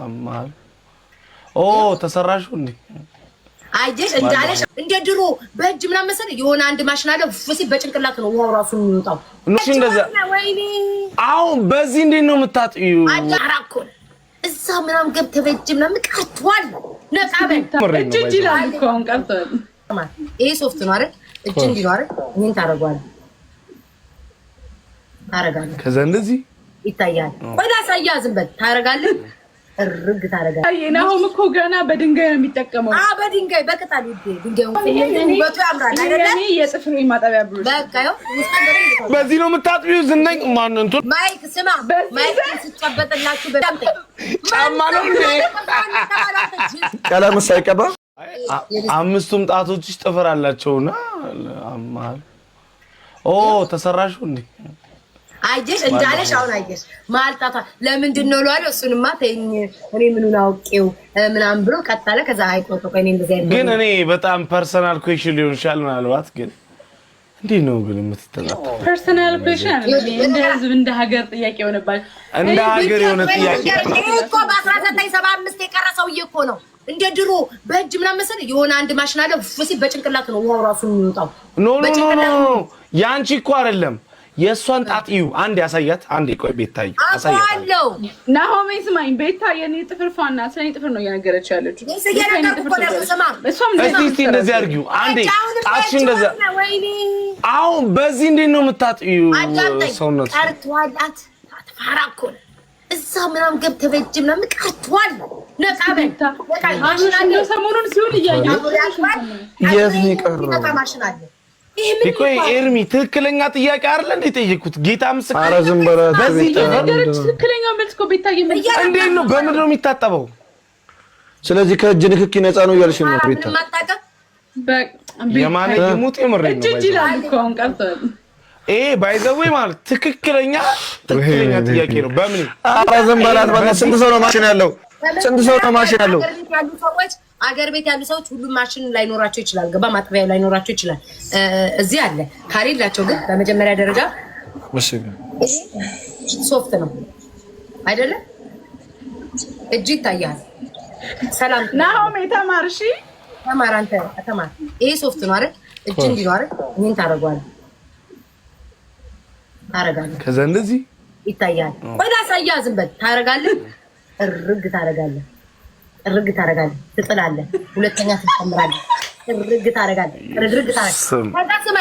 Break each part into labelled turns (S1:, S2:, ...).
S1: አማል ኦ ተሰራሹ እንዴ
S2: አይደል እንዳለሽ እንደ ድሮ በእጅ ምናምን መሰለ የሆነ አንድ ማሽን አለ ፍሲ በጭንቅላት ነው ውሃው ራሱ የሚወጣው
S1: እሺ እንደዛ አሁን በዚህ እንዴት ነው የምታጥዩ
S2: አዳራኮ እዛ ምናምን ገብተህ በእጅ ምናምን ቀርቷል ነቃበል
S3: እጅ ይላል እኮ አሁን ቀርቷል
S2: ይሄ ሶፍት ነው አይደል እጅ እንዲህ አይደል ምን ታረጋለህ ታረጋለህ
S1: ከዛ እንደዚህ
S2: ይታያል ቆዳ ሳያ ዝም በል ታረጋለህ እርግ ታረጋለህ
S3: አይናሁም እኮ ገና በድንጋይ ነው የሚጠቀመው
S2: በድንጋይ በቅጣል ድንጋዩ ውበቱ ያምራል አይደል
S3: እኔ የጥፍር ማጠቢያ ብሩሽ
S2: በቃ ያው
S1: በዚህ ነው የምታጥቢው ዝነኝ ማን እንትን
S2: ማይክ ስማ ማይክ ሲጨበጥላችሁ በጣም
S1: ጫማ ነው እንዴ
S4: ቀለም ሳይቀባ
S1: አምስቱም ጣቶችሽ ጥፍር አላቸውና አማል ኦ ተሰራሹ እንዴ
S2: አይደል እንዳለሽ አሁን አይደል ማልታታ ለምንድን ነው ለዋለው እሱንማ ተኝ እኔ ምኑን አውቄው ምናምን ብሎ ቀጣለ ከዛ አይቆጦ ቆይ እኔ እንደዚህ አይደል
S1: ግን እኔ በጣም ፐርሰናል ኩዌሽን ሊሆን ይችላል ምናልባት ግን እንዴ ነው ግን የምትተናጠው
S3: ፐርሰናል ኩዌሽን አለ እንደ ህዝብ እንደ ሀገር ጥያቄ ሆነባል
S1: እንደ ሀገር የሆነ ጥያቄ
S2: እኮ በ1975 የቀረሰው እኮ ነው እንደ ድሮ በእጅ ምናምን መሰለ የሆነ አንድ ማሽን አለ ፍሲ በጭንቅላት ነው ውሃው ራሱ የሚወጣው
S1: ኖ ያንቺ እኮ አይደለም የሷን ጣጥዩ አንድ ያሳያት አንዴ ቆይ ቤታዩ
S2: አሳያት
S3: ናሆሜ ስማኝ ቤታ የኔ ጥፍር ፋና ስለኔ ጥፍር ነው ያነገረች ያለችው
S2: እሷም
S1: እስቲ እንደዚህ አድርጊው አንዴ ጣትሽ እንደዛ አሁን በዚህ እንዴት ነው የምታጥዩ ሰውነት
S2: ቀርቷላት ታፋራኮ እዛ ምናምን ገብተህ በእጅ ምናምን ቀርቷል ነቃበል
S3: ማሽን አለ ሰሞኑን ሲሆን እያያችሁ
S4: የት ነው የቀረው
S2: ማሽን አለ
S1: እኮ ኤርሚ ትክክለኛ ጥያቄ አይደል እንዴ ጠየቁት ጌታ ምስክር
S4: ኧረ ዝም በላት
S1: በዚህ
S3: ትክክለኛው መልስ እኮ ቤታ
S1: እንዴት ነው በምንድን ነው የሚታጠበው
S4: ስለዚህ ከእጅ ንክኪ ነፃ ነው እያልሽ ነው ቤታ
S1: የማን ይሙት የምሬ ነው
S3: እጅ ይላል እኮ አሁን ቀርቷል
S1: ባይዘዌ ማለት ትክክለኛ ጥያቄ ነው በምን
S4: ኧረ ዝም በላት በእናትህ ስንት ሰው ነው ማሽን ያለው ስንት ሰው ነው ማሽን ያለው
S2: አገር ቤት ያሉ ሰዎች ሁሉም ማሽን ላይኖራቸው ይችላል ገባ ማጥቢያ ላይኖራቸው ይችላል እዚህ አለ ካሌላቸው ግን በመጀመሪያ ደረጃ ሶፍት ነው አይደለ እጅ ይታያል ሰላም
S3: ናሆም የተማርሺ
S2: ተማር አንተ ተማር ይሄ ሶፍት ነው አይደል እጅ እንዲህ ነው አይደል ምን ታረጋለህ
S1: ከዛ እንደዚህ
S2: ይታያል ቆዳ ሳያ ዝም በል ታረጋለህ እርግ ታረጋለህ ትጥላለህ ሁለተኛ ትጨምራለህ እርግ ታረጋለህ ታረጋለህ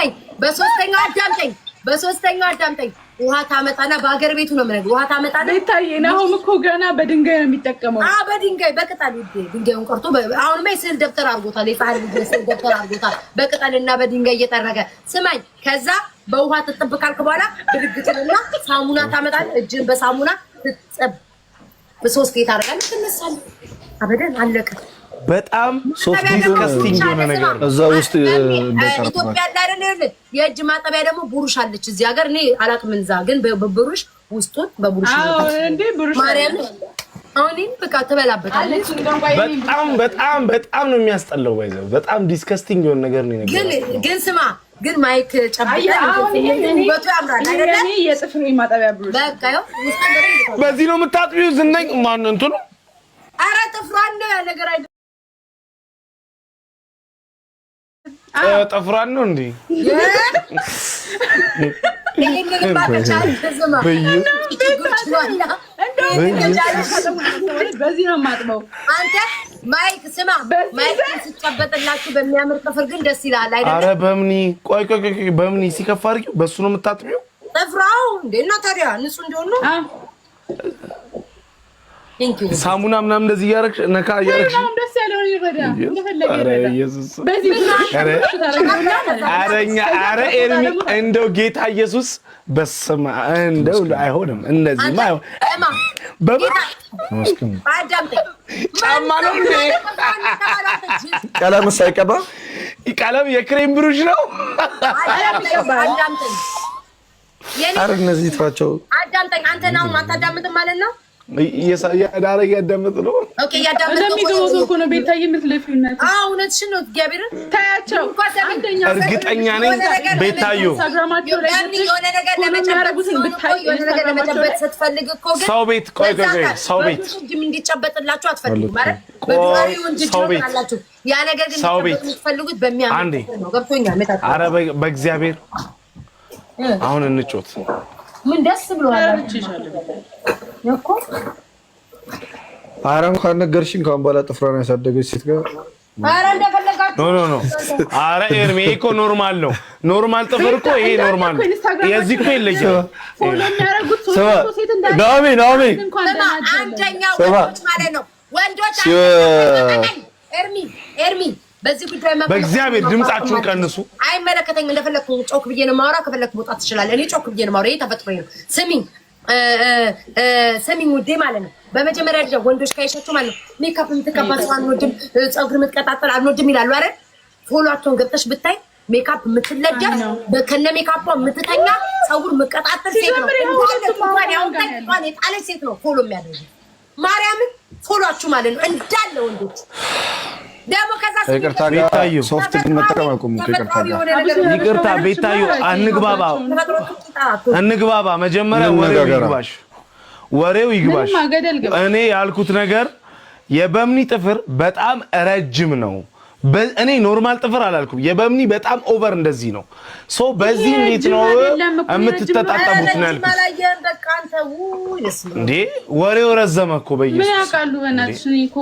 S2: በሶስተኛው አዳምጠኝ ውሃ ታመጣና በአገር ቤቱ ነው ማለት ውሃ ታመጣና
S3: ቤታዬ ናሆም እኮ ገና በድንጋይ ነው የሚጠቀመው
S2: በድንጋይ በቅጠል ድንጋዩን ቀርቶ አሁን ላይ ስዕል ደብተር አድርጎታል የጻህል ስዕል ደብተር አድርጎታል በቅጠልና በድንጋይ እየጠረገ ስማኝ ከዛ በውሃ ትጥብቃልክ በኋላ ብድግትና ሳሙና ታመጣለህ እጅን በሳሙና ትጥብ በሶስት ጌታ አድርጋለህ ትነሳለህ አበደን አለቀ
S1: በጣም ሶፍት ዲስከስቲንግ የሆነ ነገር
S4: እዛ ውስጥ
S2: ኢትዮጵያ አይደል የእጅ ማጠቢያ ደግሞ ቡሩሽ አለች እዚህ ሀገር እኔ አላቅም እንዛ ግን በቡሩሽ ውስጡን በቡሩሽ
S3: እንዴ ቡሩሽ
S2: ማርያም አሁን በቃ ትበላበታለች
S1: በጣም ነው የሚያስጠላው ባይዘው በጣም ዲስከስቲንግ የሆነ ነገር ነው
S2: ግን ስማ ግን ማይክ ጨብጠን ውበቱ ያምራል አይደለ
S3: እኔ የጥፍር ማጠቢያ ብሩሽ
S2: በቃ ያው
S1: በዚህ ነው የምታጥቢው ዝነኝ ማን እንትኑ
S2: ኧረ ጥፍሯን ነገር አይደለም
S1: ጥፍሯን ነው እንዴ
S2: ይሄንን ማከቻል ተዘማ
S3: በዚህ ነው የማጥበው
S2: አንተ ማይክ ስማ ማይክ ሲጨበጥላችሁ በሚያምር ጥፍር ግን ደስ ይላል አይደል
S1: ኧረ በምኒ ቆይ በምኒ ሲከፋ አድርጊው በሱ ነው የምታጥቢው
S2: ጥፍራው እንዴ እና ታዲያ ንጹህ እንደሆነ
S1: ሳሙና ምናምን እንደዚህ እያደረግሽ ነካ እያደረግሽ
S3: ደስ ያለው ይረዳ እንደፈለገ ይረዳ
S1: ኢየሱስ ኧረ ኤርሚ እንደው ጌታ ኢየሱስ በስመ አብ እንደው አይሆንም እንደዚህማ አይሆን ጫማ ነው እንዴ
S4: ቀለም ሳይቀባ
S1: ቀለም የክሬም ብሩሽ ነው
S4: ኧረ እነዚህ ተዋቸው
S2: አዳምጠኝ አንተ ነው አታዳምጥም ማለት ነው
S1: ዳረ ያዳመጥ ነው።
S2: ኦኬ ያዳመጥ ነው።
S3: እኮ ነው ቤታዬ የምትለፊነት።
S2: እውነትሽን ነው። እግዚአብሔርን
S3: ታያቸው። አንደኛ
S1: እርግጠኛ ነኝ ቤታዩ
S3: ኢንስታግራማቸው ላይ
S2: የሆነ ነገር ለመጨበጥ ስትፈልግ እኮ ግን
S1: ሰው ቤት ቆይ ሰው ቤት
S2: እንጂም እንዲጨበጥላችሁ አትፈልጉም ማለት በዱራሪው እንጂ ትጨበጣላችሁ። ያ ነገር ግን የምትፈልጉት በሚያምር ነው። ገብቶኛል። መጣጣ
S1: ኧረ በእግዚአብሔር አሁን እንጮት
S2: ምን ደስ ብሎናል እኮ።
S4: ኧረ እንኳን ነገርሽኝ። ካሁን በኋላ ጥፍሯን ያሳደገች ሴት ጋር
S2: ኧረ እንደፈለጋችሁ
S1: ኖ ኧረ ኤርሚ እኮ ኖርማል ነው። ኖርማል ጥፍር እኮ ይሄ ኖርማል ነው። የዚህ እኮ ይለያል።
S3: ፎሎ የሚያደርጉት ሶስት ሴት እንዳለ
S4: ናሚ
S2: አንደኛው ወንዶች ማለት ነው። ወንዶች ኤርሚ በዚህ ጉዳይ
S1: በእግዚአብሔር ድምጻችሁን ቀንሱ።
S2: አይመለከተኝም። እንደፈለኩ ጮክ ብዬ ነው የማወራው። ከፈለኩ መውጣት ትችላለህ። እኔ ጮክ ብዬ ነው የማወራው። ይሄ ተፈጥሮዬ ነው። ስሚኝ ውዴ ማለት ነው። በመጀመሪያ ደረጃ ወንዶች ካይሻችሁ ማለት ነው ሜካፕ የምትቀባ ሰው አንወድም፣ ፀጉር የምትቀጣጠል አንወድም ይላሉ አይደል? ፎሎአቸውን ገብተሽ ብታይ ሜካፕ የምትለጃ ከነ ሜካፕ የምትተኛ ፀጉር የምትቀጣጠል ሴት ነው። እንኳን የጣለች ሴት ነው ፎሎ የሚያደርጉ ማርያምን ፎሎአችሁ ማለት ነው እንዳለ ወንዶች ደግሞ ከዛ
S4: ይቅርታ ቤታዩ ሶፍት ግን መጠቀም አቁሙ።
S1: ይቅርታ ቤታዩ እንግባባ መጀመሪያ ወሬው ይግባሽ። እኔ ያልኩት ነገር የበምኒ ጥፍር በጣም ረጅም ነው። እኔ ኖርማል ጥፍር አላልኩም። የበምኒ በጣም ኦቨር እንደዚህ ነው። ሶ በዚህ እንዴት ነው የምትተጣጣቡት ነው ያልኩት። እንዴ ወሬው ረዘመ እኮ በየሱስ
S3: ምን ያውቃሉ በእናትሽ እኮ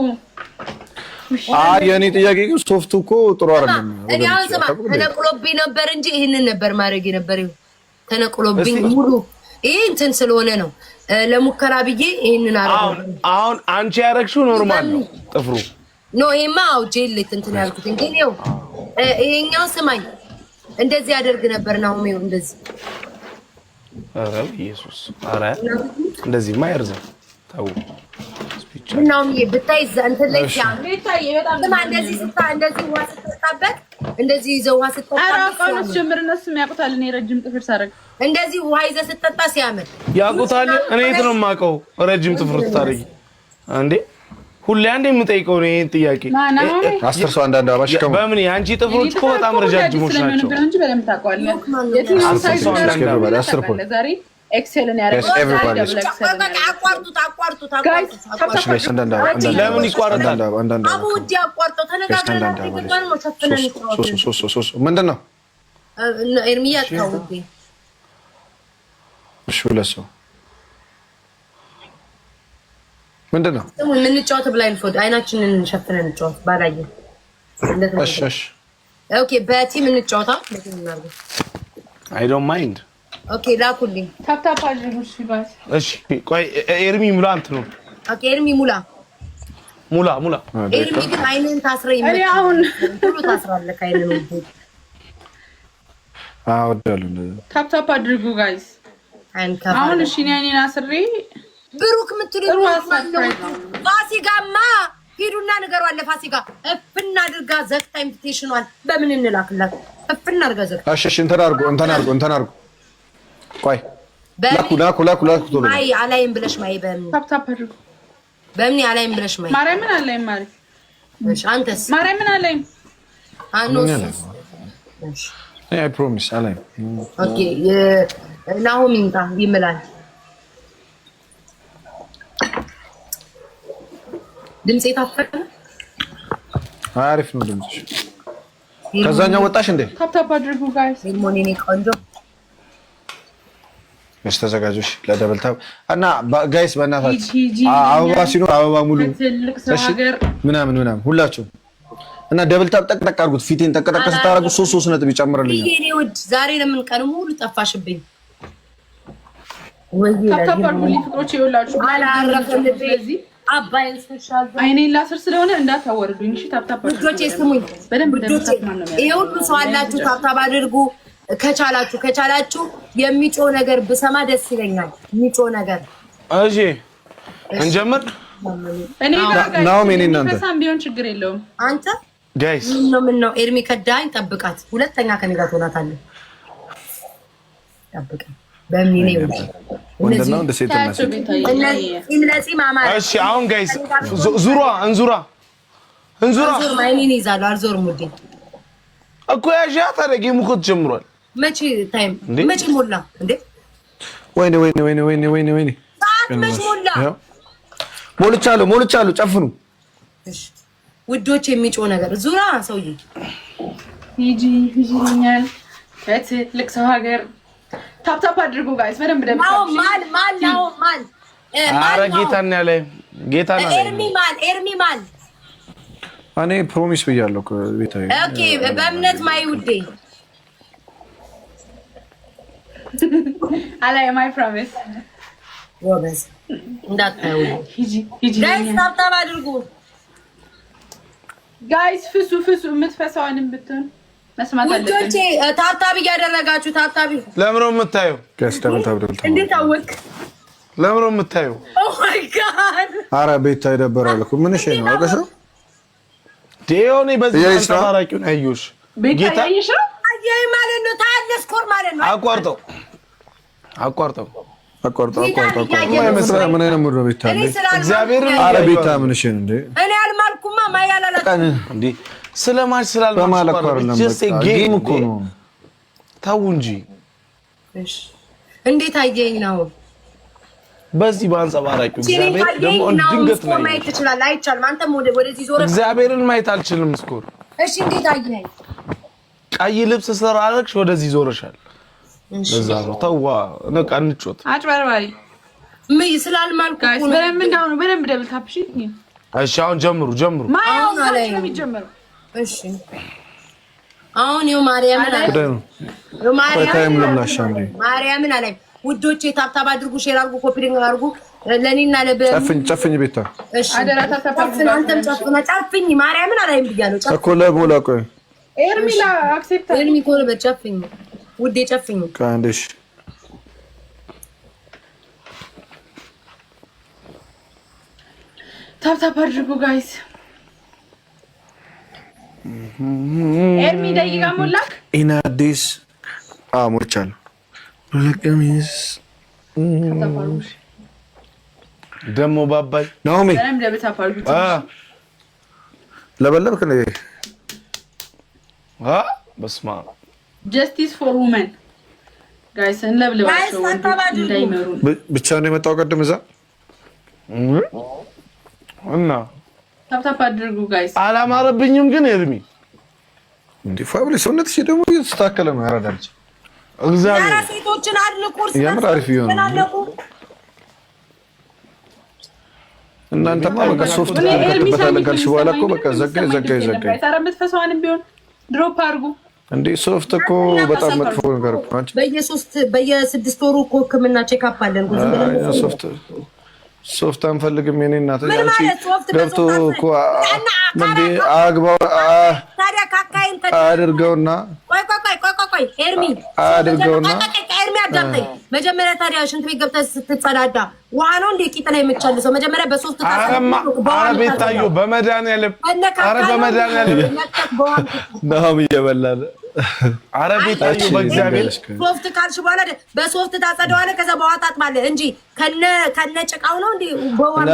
S4: የኔ ጥያቄ ግን ሶፍቱ እኮ ጥሩ አይደለም።
S2: እኔ አሁን ስማ ተነቅሎብኝ ነበር እንጂ ይሄንን ነበር ማድረግ የነበር። ተነቅሎብኝ ሙሉ ይሄ እንትን ስለሆነ ነው ለሙከራ ብዬ ይሄንን አረጋው።
S1: አሁን አንቺ ያረግሽው ኖርማል ነው ጥፍሩ
S2: ኖ ይሄማ ጄል እንትን ያልኩት እንጂ ነው። ይሄኛው ስማኝ እንደዚህ ያደርግ ነበር ነው ነው እንደዚህ።
S1: ኧረ ኢየሱስ ኧረ እንደዚህማ አይርዘም ታው
S2: ምናው ብታይ እንትን ላይ እንደዚህ ስታ እንደዚህ ውሃ ስትጠጣበት እንደዚህ ይዘው ውሃ ስትጠጣበት
S3: አራቃውስ ጀምር እነሱ የሚያውቁታል። እኔ ረጅም ጥፍር ሳረግ
S2: እንደዚህ ውሃ ይዘህ ስትጠጣ ሲያምር
S1: ያውቁታል። እኔ የት ነው የማውቀው ረጅም ጥፍር ስታረጊ እንዴ? ሁሌ አንዴ የምጠይቀው ነው ይሄን ጥያቄ።
S4: 10 ሰው አንዳንድ አባሽ ከመ
S1: በምን ያንቺ ጥፍሮች እኮ በጣም ረጃጅሞች ናቸው
S3: እንጂ በደምብ ታውቀዋለህ። የትኛው ሳይዝ ነው ዛሬ ኤክሴልን ያደርጋል።
S2: አቋርጡት
S1: ለምን ይቋረጣል?
S2: አቡ ውዲ አቋርጠው ተነጋግረን
S4: ምንድን ነው
S2: ኤርሚያ ታውቂ
S4: እሺ ሁለት ሰው ምንድን ነው
S2: የምንጫወት ብላይንድ ፎልድ አይናችንን ሸፍነን እንጫወት ባላየ
S4: እሺ
S2: ኦኬ በቲም እንጫወታ
S1: አይ ዶንት ማይንድ
S2: ኦኬ ላኩልኝ
S3: ታፕታፕ አድርጉ ሲባስ
S1: እሺ ቆይ ኤርሚ ሙላ አንተ ነው
S2: ኦኬ ኤርሚ ሙላ ኤርሚ ግን አይነን ታስረ ይመጣ
S3: እኔ አሁን
S2: ሁሉ ታስራለህ አይነን ነው
S4: አወዳለሁ
S3: ታፕታፕ አድርጉ ጋይስ አሁን እሺ እኔን አስሬ
S2: ብሩክ ምትሉ ፋሲካማ ሂዱና ነገሩ አለ ፋሲካ እፍና አድርጋ ዘግታ ኢንቪቴሽኗን በምን እንላክላት እፍና አድርጋ ዘግታ
S4: እሺ እንትን አድርጎ ቆይ ላኩ
S2: አይ አላይም ብለሽ ማይ በምን
S3: ታፕታፕ አድርጉ
S2: በምን አላይም ብለሽ ማይ
S3: ማርያምን አላይም ማለት
S2: እሺ አንተስ
S3: ማርያምን አላይም
S2: አኖስ
S4: አይ ፕሮሚስ አላይም
S2: ኦኬ ናሆም ይምጣ ይምላል ድምጽ ታፈቀ
S4: አሪፍ ነው ድምጽሽ ከዛኛው ወጣሽ እንዴ
S3: ታፕታፕ አድርጉ ጋይስ
S2: ሞኔኔ ቆንጆ
S4: ተዘጋጆሽ ለደብል ታፕ እና ጋይስ በእናታችሁ አበባ ሲኖር አበባ ሙሉ እሺ ምናምን ሁላችሁ እና ደብል ታፕ ጠቅጠቅ አድርጉት ፊቴን ጠቅጠቅ ስታረጉ 3 ነጥብ ይጨምርልኛል
S2: ይሄኔ ውድ ዛሬ ለምን ቀን ሙሉ ጠፋሽብኝ
S3: ታፕታፕ አድርጉ ፍቅሮች ይወላችሁ
S2: አላረፈም ስለዚህ አባይን ስፔሻል
S3: አይኔን ላስር ስለሆነ እንዳታወርዱኝ እሺ ታፕታፕ አድርጉ
S2: ልጆቼ ስሙኝ
S3: በደንብ ደምታማን ነው
S2: ይሄ ሁሉ ሰው አላችሁ ታፕታፕ አድርጉ ከቻላችሁ የሚጮህ ነገር ብሰማ ደስ ይለኛል የሚጮህ ነገር
S1: እሺ እንጀምር
S3: እኔ
S4: ናው ምን እናንተ
S3: ከሳም ቢሆን ችግር የለውም
S2: አንተ
S1: ጋይስ
S2: ምን ነው ኤርሚ ከዳኝ ጠብቃት ሁለተኛ ከኔ ጋር ትሆናታለህ ጠብቀኝ በሚኔ
S4: ወንድና እንደ ሴት ነው
S2: እነዚህ ማማ
S1: እሺ አሁን ጋይስ እንዙራ
S2: ማይኔን ይዛሉ አልዞርም ውዴ
S1: እኮ ያዣ ታዲያ ጌሙ እኮ ተጀምሯል
S2: መቼ ታይም መቼ ሞላ እንዴ
S4: ወይኔ
S2: መቼ ሞላ
S4: ሞልቻለሁ ጨፍኑ
S2: እሺ ውዶች የሚጮህ ነገር ዙራ ሰውዬ
S3: ሂጂኛል ከትልቅ ሰው ሀገር ታፕ አድርጉ ጋይስ በደንብ
S2: ማል
S1: ኧረ ጌታን ያለ ጌታን ያለ
S2: ኤርሚ ማል
S4: እኔ ፕሮሚስ ብያለሁ ቤታዬ
S2: ኦኬ በእምነት ማይ ውዴ
S3: አላይ ማይ ፕሮሚስ
S2: ወበስ እንዳታዩ
S3: ሂጂ
S2: ጋይስ ታፕ አድርጉ
S3: ጋይስ ፍሱ የምትፈሳውንም ብትሆን መስማት አለብን
S2: ውዶቼ ታፕ እያደረጋችሁ ታፕ
S1: ለምን ነው የምታየው
S4: ጋይስ ደብል
S2: እንዴት አወቅ
S1: ለምን ነው የምታየው
S2: ኦ ማይ ጋድ
S4: ኧረ ቤታዬ ደበራል እኮ ምን እሺ ነው አውቀሽ ነው
S1: ዲዮኒ በዚህ ተራራቂው አይዩሽ
S3: ጌታ ያይሽ
S2: አይ ማለት ነው ታለስኮር ማለት ነው
S1: አቋርጠው
S4: ማይመስላ ምን አይነት ሙድ ነው ቤታዬ
S1: እግዚአብሔር
S4: ኧረ ቤታ ምን እሺ ነው እንዴ
S2: እኔ አልማልኩማ ማያላላ
S1: እንዴ ስለማች ስላልማች
S4: ጌም እኮ ነው
S1: ታው እንጂ
S2: እሺ እንዴት አየኝ ነው
S1: በዚህ ባንጸባራቂው እግዚአብሔር ደግሞ ድንገት ነው
S2: ማየት ይችላል አይቻልም አንተም ወደዚህ ዞረ
S1: እግዚአብሔርን ማየት አልችልም ስኮር
S2: እሺ እንዴት አየኝ
S1: ቀይ ልብስ ሰራለክሽ ወደዚህ ዞረሻል ለዛ ነው ተዋ ነቃ እንጮት
S3: አጭበርባሪ
S2: ምን ስላልማልኩ
S3: ጋይስ በደንብ ደብል ታፕ እሺ
S1: እሺ አሁን ጀምሩ
S3: ማያውን ነው የሚጀምረው
S2: እሺ አሁን ነው ማርያምን አለ ውዶቼ ታፕታብ አድርጉ ሼር አድርጉ ኮፒ ሊንክ አድርጉ ለኔና
S4: ጨፍኝ ቤታ
S2: እሺ አደራ ታፕታብ አንተም ጨፍኝ ማርያምን አላይም ብያለሁ
S4: እኮ ለሞላ ቆይ
S3: ኤርሚላ አክሴፕት
S2: ኤርሚ ኮል በጨፍኝ ውዴ ጨፍኝ
S4: ካንደሽ
S3: ታፕታብ አድርጉ ጋይስ ኤርሚ ደቂቃ ሞላክ
S4: ኢናዲስ ሞልቻለሁ ለቀሚስ
S1: ደሞ ባባይ
S4: ናኦሚ
S3: በደንብ ደብል ታፕ አድርጉ
S4: ለበለብክ ነው
S1: በስማ
S3: ጀስቲስ ፎር ውመን ጋይስ እንለብልባቸው እንዳይመሩ
S4: ብቻ ነው የመጣው ቀደም እዛ
S1: እና
S3: ታፕታፕ አድርጉ ጋይስ
S1: አላማረብኝም ግን ኤርሚ
S4: እንዴ ፋብሪ ሰውነትሽ ደግሞ እየተስተካከለ ነው ያራዳልች
S2: እግዚአብሔር ሴቶችን አድልቁ
S4: ያምር አሪፍ ይሆናል እናንተማ በቃ ሶፍት ተከተለ ካልሽ በኋላ እኮ በቃ ዘጋይ
S3: ታረምት ፈሷንም ቢሆን ድሮፕ አድርጉ
S4: እንዴ ሶፍት እኮ በጣም መጥፎ ነገር እኮ አንቺ
S2: በየ6 ወሩ እኮ ህክምና ቼክአፕ አለን
S4: ሶፍት አንፈልግም የኔ እናት አንቺ ገብቶ እኮ እንዴ አግባው
S2: ታዲያ ካካይን
S4: አድርገውና
S2: ቆይ ኤርሚ
S4: አድርገውና
S2: ኤርሚ አዳምጠኝ መጀመሪያ ታዲያ ሽንት ቤት ገብተህ ስትጸዳዳ ውሃ ነው እንዴ ቂጥ ላይ የምትጨልሰው መጀመሪያ በሶፍት
S1: ቤታዮ በመድኃኒዓለም ኧረ በመድኃኒዓለም
S4: ናም እየበላል
S1: ኧረ ቤታዮ በእግዚአብሔር
S2: ሶፍት ካልሽ በኋላ በሶፍት ታጸዳዋለህ ከዛ በውሃ ታጥባለህ እንጂ ከነ ጭቃው ነው እንዴ በውሃ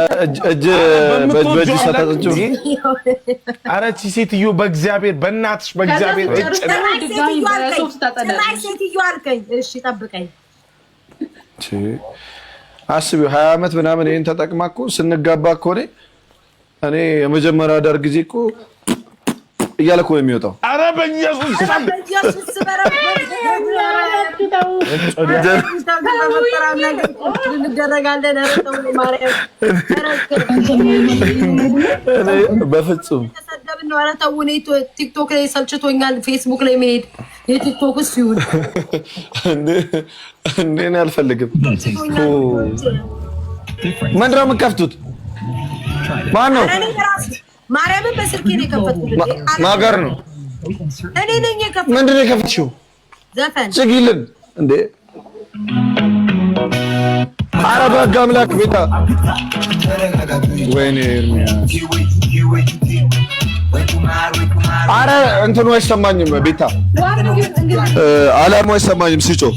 S4: እጅ በእጅ ሰጣጥጆ
S1: ኧረ እቺ ሴትዮ በእግዚአብሔር በእናትሽ በእግዚአብሔር
S2: ሴትዮ አልከኝ እሺ ጠብቀኝ
S4: አስቢው 20 ዓመት ምናምን ይሄን ተጠቅማ እኮ ስንጋባ እኮ እኔ የመጀመሪያ ዳር ጊዜ እኮ እያለ እኮ የሚወጣው
S1: ኧረ በኢየሱስ
S4: በፍጹም
S2: ቲክቶክ ላይ ሰልችቶኛል ፌስቡክ ላይ መሄድ የቲክቶክ እሱ ይሁን
S4: እንዴ እኔ አልፈልግም ምንድን ነው የምትከፍቱት ማን ነው
S2: ማርያምን በስልኬ ነው የከፈትኩት
S4: ማጋር ነው
S2: እኔ ነኝ የከፈትኩት
S4: ምንድን ነው የከፈትሽው
S2: ዘፈን
S4: ጽጊልን እንዴ ኧረ በህግ አምላክ ቤታ ወይኔ ኤርሚያ አረ እንትኑ አይሰማኝም ቤታ አላማው አይሰማኝም ሲጮህ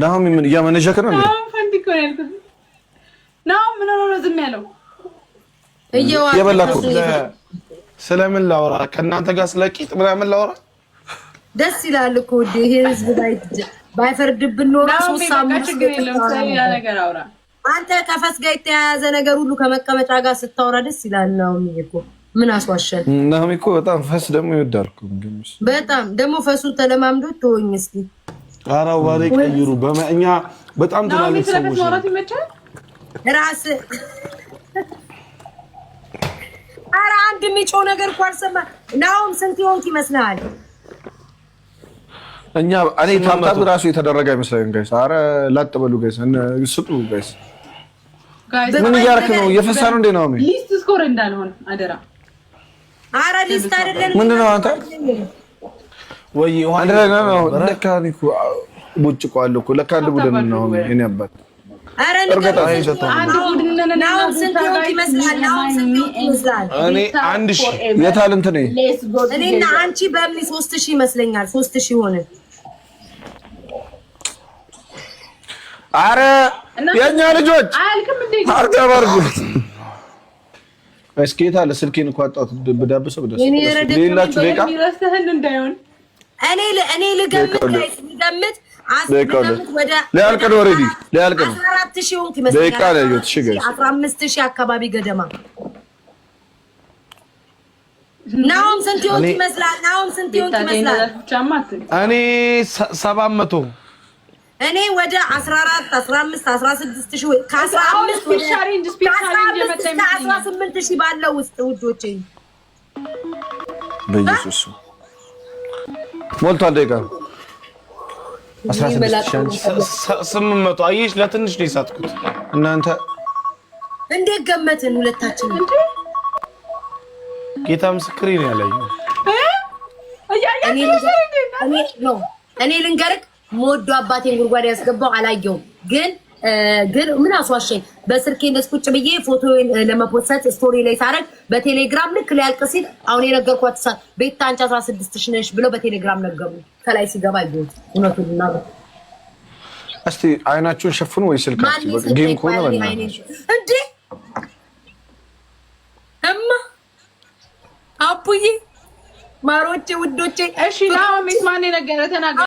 S4: ናሆም ምን እያመነዠክ ነው እንዴ?
S3: ናሆም ምን ነው ዝም ያለው?
S4: የበላኩ
S1: ስለምን ላውራ? ከእናንተ ጋር ስለቂጥ ምናምን ላውራ?
S2: ደስ ይላል እኮ ይሄ ህዝብ ባይፈርድብን ኖሮ 3 ሳምንት
S3: ነገር አውራ።
S2: አንተ ከፈስ ጋር የተያያዘ ነገር ሁሉ ከመቀመጫ ጋር ስታወራ ደስ ይላል ነው እኮ ምን አስዋሸን?
S4: ናሆም እኮ በጣም ፈስ ደግሞ ይወዳል እኮ
S2: በጣም ደግሞ ፈሱ ተለማምዶ ተወኝ እስኪ
S1: አራው ባሬ ቀይሩ በመኛ በጣም ትላልቅ ሰዎች
S2: ራስ አራ አንድ የሚጮህ ነገር እንኳን ሰማ ናሆም ስንት ይሆንክ ይመስልሃል?
S4: እኔ ታምታብ ራሱ የተደረገ አይመስለኝም ጋይስ። አረ ላጥ በሉ ጋይስ ስጡ ጋይስ። ምን እያደረክ ነው? እየፈሳ ነው እንዴ ነው?
S3: ሊስት ስኮር እንዳልሆነ አደራ።
S2: አረ ሊስት አይደለም
S4: ምንድነው አንተ
S1: ወይ
S4: አንድ ነው ለካ እኮ ቡጭቆ አለ እኮ ለካ አንድ ቡድን ነው እኔ አባት
S2: አረ አንድ ቡድን ነው ስንት ይሆንክ ይመስልሃል? ስንት ይሆንክ ይመስልሃል?
S1: እኔ 1000
S4: የታለንት ነኝ
S2: እኔና አንቺ በምን 3000 ይመስለኛል 3000 ሆነ።
S4: አረ የኛ ልጆች
S3: አልከም እንዴ
S4: አርጋባርጉ እስኪታ ለስልኬን እንኳን አጣጥ በዳብሰው በደስ ሌላችሁ ደቂቃ
S3: ይረስተህን እንዳይሆን
S2: እኔ ልገምት ወደ
S4: ሊያልቅ ነው ኦሬዲ ሊያልቅ ነው
S2: 14000 ሆንክ ይመስለኛል።
S4: ደቂቃ ላይ ይወጥ እሺ ጋይስ
S2: 15000 አካባቢ ገደማ ናሆም ስንት ይሆንክ ይመስላል? ናሆም ስንት ይሆንክ ይመስላል?
S1: እኔ 700
S2: እኔ ወደ 14 15 16000 ወይ ከ15 ወደ 18000 ባለው ውስጥ ውዶቼ
S4: በኢየሱስ ሞልቷል። ደቂቃ
S1: 800 አየሽ፣ ለትንሽ ነው የሳትኩት።
S4: እናንተ
S2: እንዴት ገመትን? ሁለታችን
S1: ጌታ ምስክሬ ነው ያለየው።
S2: እኔ ልንገርህ ሞዶ አባቴን ጉርጓድ ያስገባው አላየውም፣ ግን ምን አስዋሸኝ። በስልኬ እንደስ ቁጭ ብዬ ፎቶዬን ለመፖስት ስቶሪ ላይ ሳረግ በቴሌግራም ልክ ሊያልቅ ሲል አሁን የነገርኳት ቤታ አንቺ 16000 ነሽ ብለው በቴሌግራም ነገሩ። ከላይ ሲገባ ይሁን እውነቱን እና
S4: እስቲ አይናችሁን ሸፍኑ ወይ ስልካችሁ ጌም ኮነ ወላ
S2: እንዴ እማ አፑዬ ማሮቼ ውዶቼ
S3: እሺ ናሆም ማን ነገረ ተናገረ